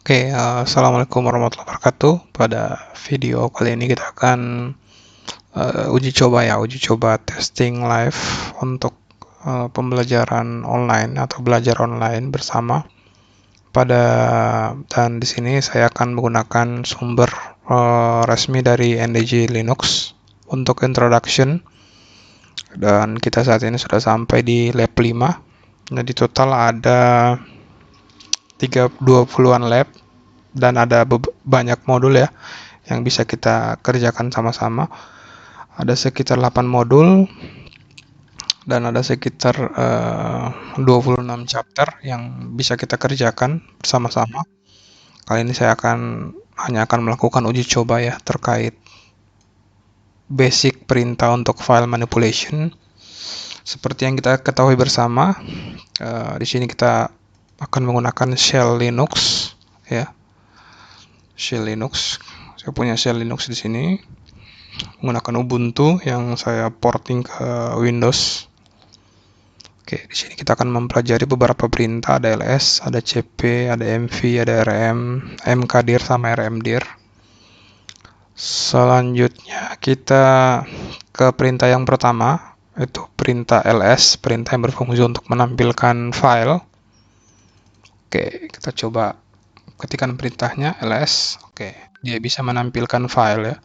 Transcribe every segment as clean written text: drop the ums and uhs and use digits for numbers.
Assalamualaikum warahmatullahi wabarakatuh. Pada video kali ini kita akan uji coba testing live untuk pembelajaran online atau belajar online bersama. Dan di sini saya akan menggunakan sumber resmi dari NDJ Linux untuk introduction. Dan kita saat ini sudah sampai di lab 5. Jadi total ada 20-an lab dan ada banyak modul ya yang bisa kita kerjakan sama-sama. Ada sekitar 8 modul dan ada sekitar 26 chapter yang bisa kita kerjakan bersama-sama. Kali ini saya hanya akan melakukan uji coba ya terkait basic perintah untuk file manipulation. Seperti yang kita ketahui bersama, di sini kita akan menggunakan shell Linux ya. Shell Linux. Saya punya shell Linux di sini. Menggunakan Ubuntu yang saya porting ke Windows. Di sini kita akan mempelajari beberapa perintah, ada ls, ada cp, ada mv, ada rm, mkdir sama rmdir. Selanjutnya kita ke perintah yang pertama, itu perintah ls, perintah yang berfungsi untuk menampilkan file. Kita coba ketikkan perintahnya ls. Dia bisa menampilkan file ya.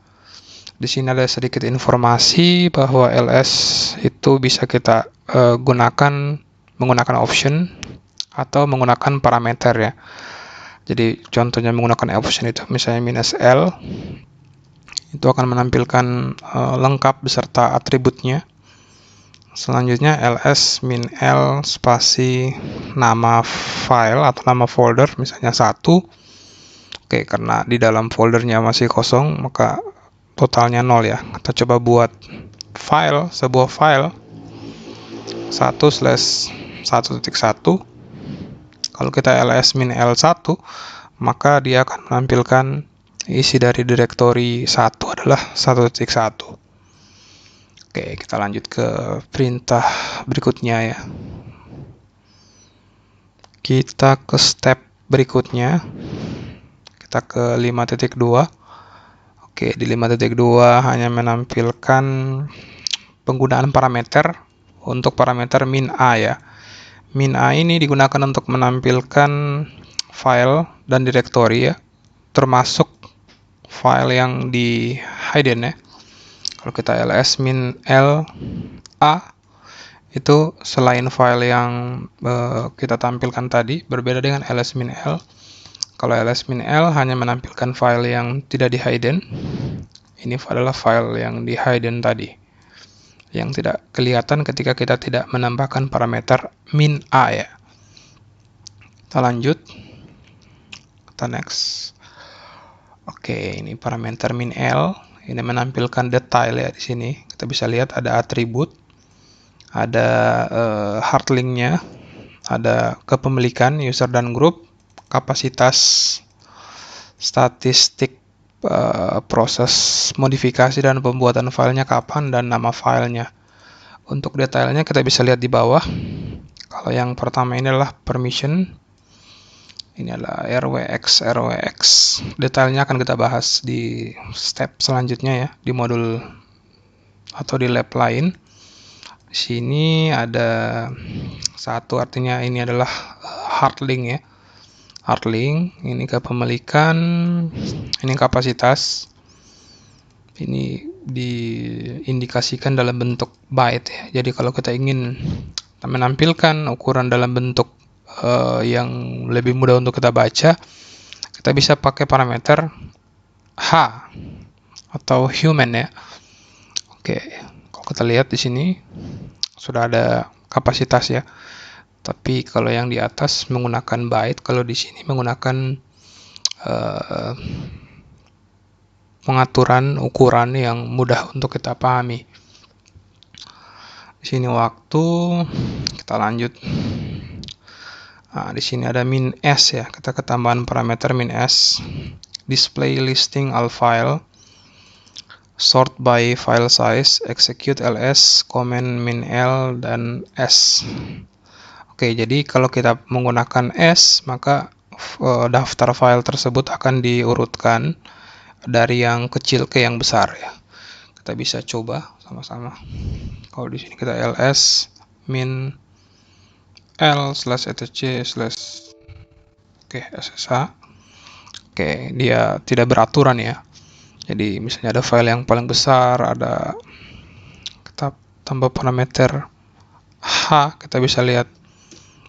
Di sini ada sedikit informasi bahwa ls itu bisa kita menggunakan option atau menggunakan parameter ya. Jadi contohnya menggunakan option itu misalnya -l itu akan menampilkan lengkap beserta atributnya. Selanjutnya ls -l spasi nama file atau nama folder misalnya 1. Karena di dalam foldernya masih kosong maka totalnya 0 ya. Kita coba buat sebuah file 1/1.1. Kalau kita ls -l1 maka dia akan menampilkan isi dari direktori 1 adalah 1.1. Kita lanjut ke perintah berikutnya ya. Kita ke step berikutnya. Kita ke 5.2. Di 5.2 hanya menampilkan penggunaan parameter untuk parameter -a ya. -a ini digunakan untuk menampilkan file dan direktori ya, termasuk file yang di hidden ya. Kalau kita ls -l-a itu selain file yang kita tampilkan tadi, berbeda dengan ls -l. Kalau ls -l hanya menampilkan file yang tidak di hidden. Ini adalah file yang di hidden tadi, yang tidak kelihatan ketika kita tidak menambahkan parameter -a ya. Kita lanjut. Kita next. Ini parameter -l. Ini menampilkan detail ya di sini. Kita bisa lihat ada atribut, ada hard link-nya, ada kepemilikan user dan grup, kapasitas, statistik, proses modifikasi dan pembuatan filenya kapan, dan nama filenya. Untuk detailnya kita bisa lihat di bawah. Kalau yang pertama ini adalah permission. Ini adalah rwx. Detailnya akan kita bahas di step selanjutnya ya, di modul atau di lab lain. Di sini ada satu, artinya ini adalah hard link ya. Hard link, ini kepemilikan, ini kapasitas. Ini diindikasikan dalam bentuk byte ya. Jadi kalau kita ingin menampilkan ukuran dalam bentuk yang lebih mudah untuk kita baca, kita bisa pakai parameter h atau human ya. Kalau kita lihat di sini sudah ada kapasitas ya. Tapi kalau yang di atas menggunakan byte, kalau di sini menggunakan pengaturan ukuran yang mudah untuk kita pahami. Di sini waktu, kita lanjut. Di sini ada -s ya. Kita ketambahan parameter -s. Display listing all file. Sort by file size. Execute ls, command -l dan s. Jadi kalau kita menggunakan s, maka daftar file tersebut akan diurutkan dari yang kecil ke yang besar ya. Kita bisa coba sama-sama. Kalau di sini kita ls min l /etc/ ssh. Dia tidak beraturan ya. Jadi misalnya ada file yang paling besar, kita tambah parameter h, kita bisa lihat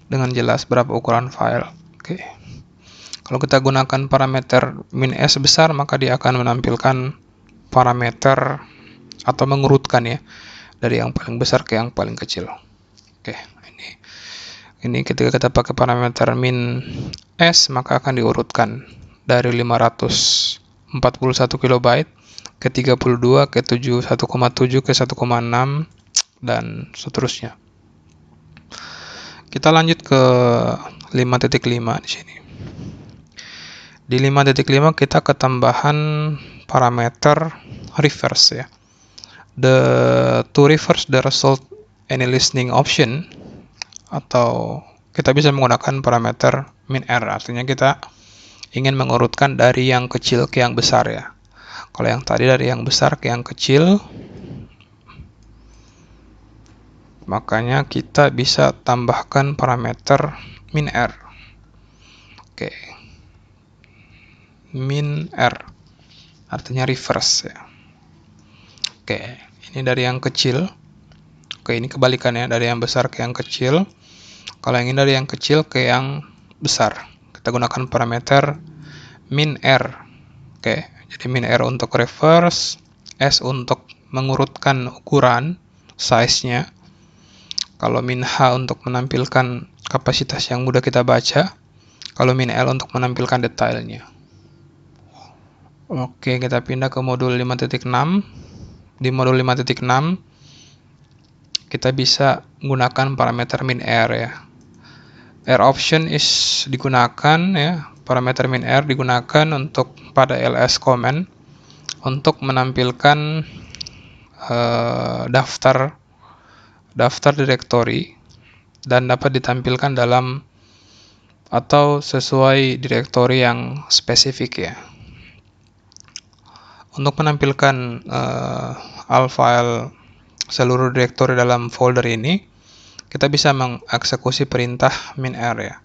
dengan jelas berapa ukuran file. Kalau kita gunakan parameter min s besar, maka dia akan menampilkan parameter atau mengurutkan ya, dari yang paling besar ke yang paling kecil. Ini ketika kita pakai parameter min s, maka akan diurutkan dari 541 KB ke 32 ke 1,7 ke 1,6 dan seterusnya. Kita lanjut ke 5.5 di sini. Di 5.5 kita ketambahan parameter reverse ya. To reverse the result any listening option, atau kita bisa menggunakan parameter min r, artinya kita ingin mengurutkan dari yang kecil ke yang besar ya. Kalau yang tadi dari yang besar ke yang kecil, makanya kita bisa tambahkan parameter min r. Min r artinya reverse ya. Ini dari yang kecil. Ini kebalikannya, dari yang besar ke yang kecil. Kalau yang ini dari yang kecil ke yang besar, kita gunakan parameter min r. Jadi min r untuk reverse, s untuk mengurutkan ukuran size-nya. Kalau min h untuk menampilkan kapasitas yang mudah kita baca. Kalau min l untuk menampilkan detailnya. Kita pindah ke modul 5.6. Di modul 5.6 kita bisa menggunakan parameter min r ya. R option is digunakan ya. Parameter min r digunakan untuk pada ls command untuk menampilkan daftar directory dan dapat ditampilkan dalam atau sesuai directory yang spesifik ya. Untuk menampilkan all file seluruh directory dalam folder ini, kita bisa mengeksekusi perintah min r ya.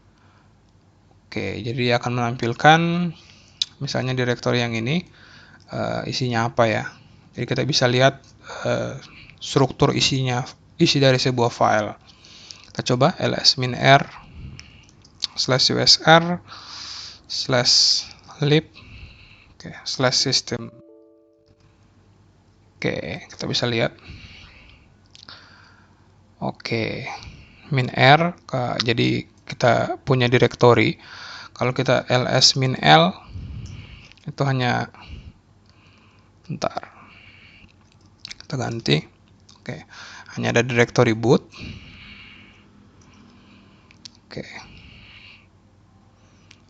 Jadi dia akan menampilkan misalnya directory yang ini isinya apa ya. Jadi kita bisa lihat struktur isi dari sebuah file. Kita coba ls min r /usr /lib /system. Kita bisa lihat. Min r, jadi kita punya directory. Kalau kita ls min l, itu hanya kita ganti. Hanya ada directory boot.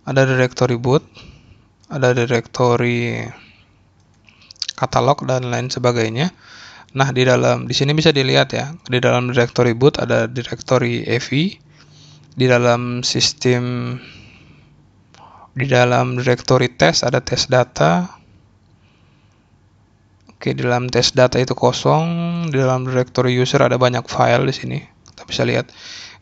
Ada directory boot, ada directory katalog dan lain sebagainya. Nah, di sini bisa dilihat ya, di dalam directory boot ada directory ev, di dalam directory test ada test data. Di dalam test data itu kosong, di dalam directory user ada banyak file di sini. Kita bisa lihat.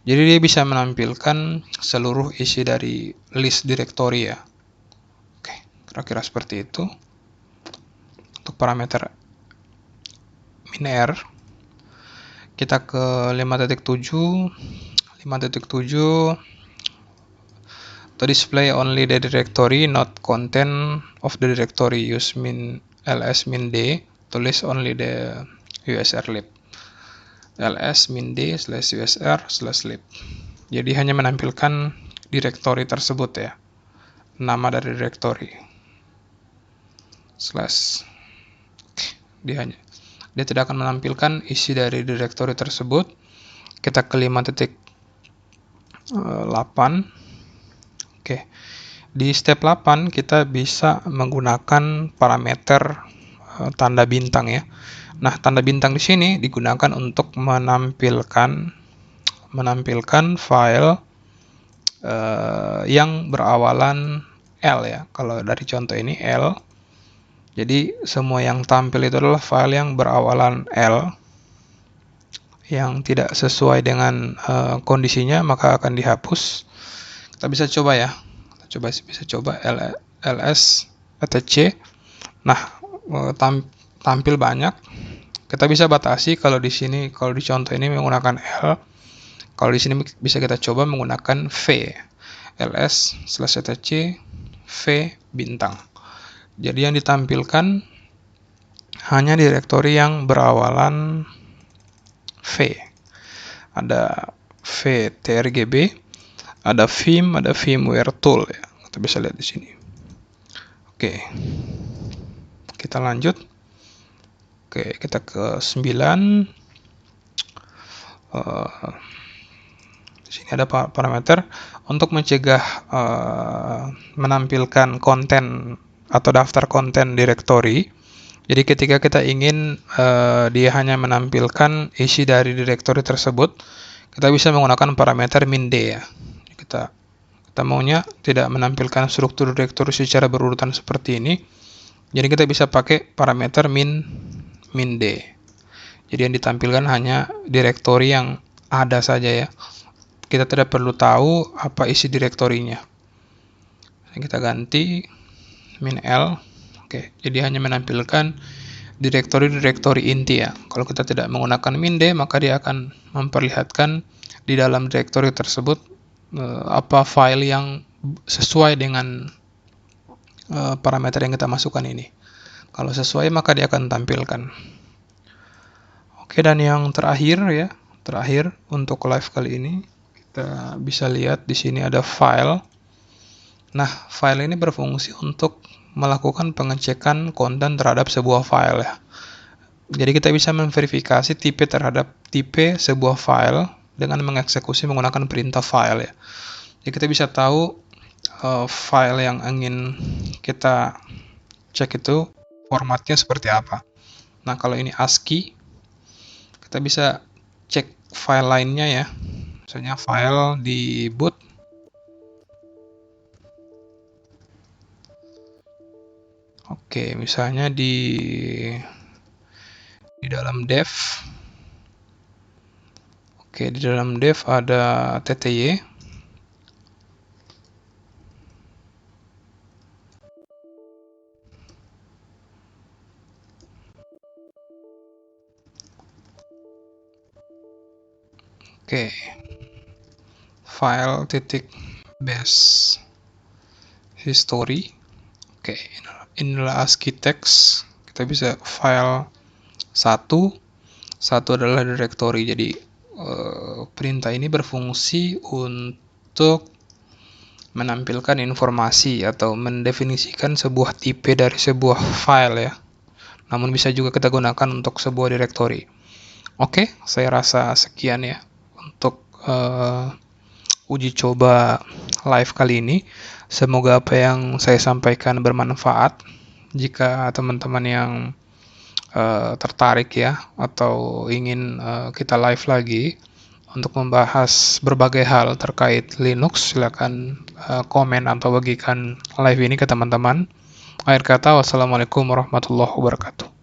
Jadi dia bisa menampilkan seluruh isi dari list directory ya. Kira-kira seperti itu. Untuk parameter min r, kita ke 5.7. 5.7 to display only the directory not content of the directory, use ls min d to list only the usr lib. ls min d /usr /lib. Jadi hanya menampilkan directory tersebut ya, nama dari directory dia tidak akan menampilkan isi dari directory tersebut. Kita ke 5.8. Di step 8 kita bisa menggunakan parameter tanda bintang ya. Nah, tanda bintang di sini digunakan untuk menampilkan file yang berawalan L ya. Kalau dari contoh ini L, jadi semua yang tampil itu adalah file yang berawalan L yang tidak sesuai dengan kondisinya, maka akan dihapus. Kita bisa coba ya, bisa coba ls etc. Nah, tampil banyak. Kita bisa batasi kalau di sini, kalau di contoh ini menggunakan L. Kalau di sini bisa kita coba menggunakan V, ls/etc v bintang. Jadi yang ditampilkan hanya direktori yang berawalan V. Ada V trgb, ada vim, ada vmware tool ya. Kita bisa lihat di sini. Oke. Kita lanjut. Oke, kita ke 9. Di sini ada parameter untuk mencegah menampilkan konten atau daftar konten direktori. Jadi ketika kita ingin dia hanya menampilkan isi dari direktori tersebut, kita bisa menggunakan parameter min d ya. Kita maunya tidak menampilkan struktur direktori secara berurutan seperti ini. Jadi kita bisa pakai parameter min d. Jadi yang ditampilkan hanya direktori yang ada saja ya. Kita tidak perlu tahu apa isi direktorinya. Kita ganti min L. Oke, jadi hanya menampilkan direktori inti ya. Kalau kita tidak menggunakan min d, maka dia akan memperlihatkan di dalam direktori tersebut apa file yang sesuai dengan parameter yang kita masukkan ini. Kalau sesuai, maka dia akan tampilkan. Oke, dan yang terakhir untuk live kali ini, kita bisa lihat di sini ada file. Nah, file ini berfungsi untuk melakukan pengecekan konten terhadap sebuah file ya. Jadi kita bisa memverifikasi tipe terhadap tipe sebuah file dengan mengeksekusi menggunakan perintah file ya. Jadi kita bisa tahu file yang ingin kita cek itu formatnya seperti apa. Nah, kalau ini ASCII, kita bisa cek file lainnya ya. Misalnya file di boot. Oke, misalnya di dalam dev. Oke, di dalam dev ada tty. Oke, file titik base history. Oke, inilah ASCII text. Kita bisa file 1 adalah directory. Jadi perintah ini berfungsi untuk menampilkan informasi atau mendefinisikan sebuah tipe dari sebuah file ya. Namun bisa juga kita gunakan untuk sebuah directory. Oke, saya rasa sekian ya untuk uji coba live kali ini. Semoga apa yang saya sampaikan bermanfaat. Jika teman-teman yang tertarik ya atau ingin kita live lagi untuk membahas berbagai hal terkait Linux, silakan komen atau bagikan live ini ke teman-teman. Akhir kata, wassalamualaikum warahmatullahi wabarakatuh.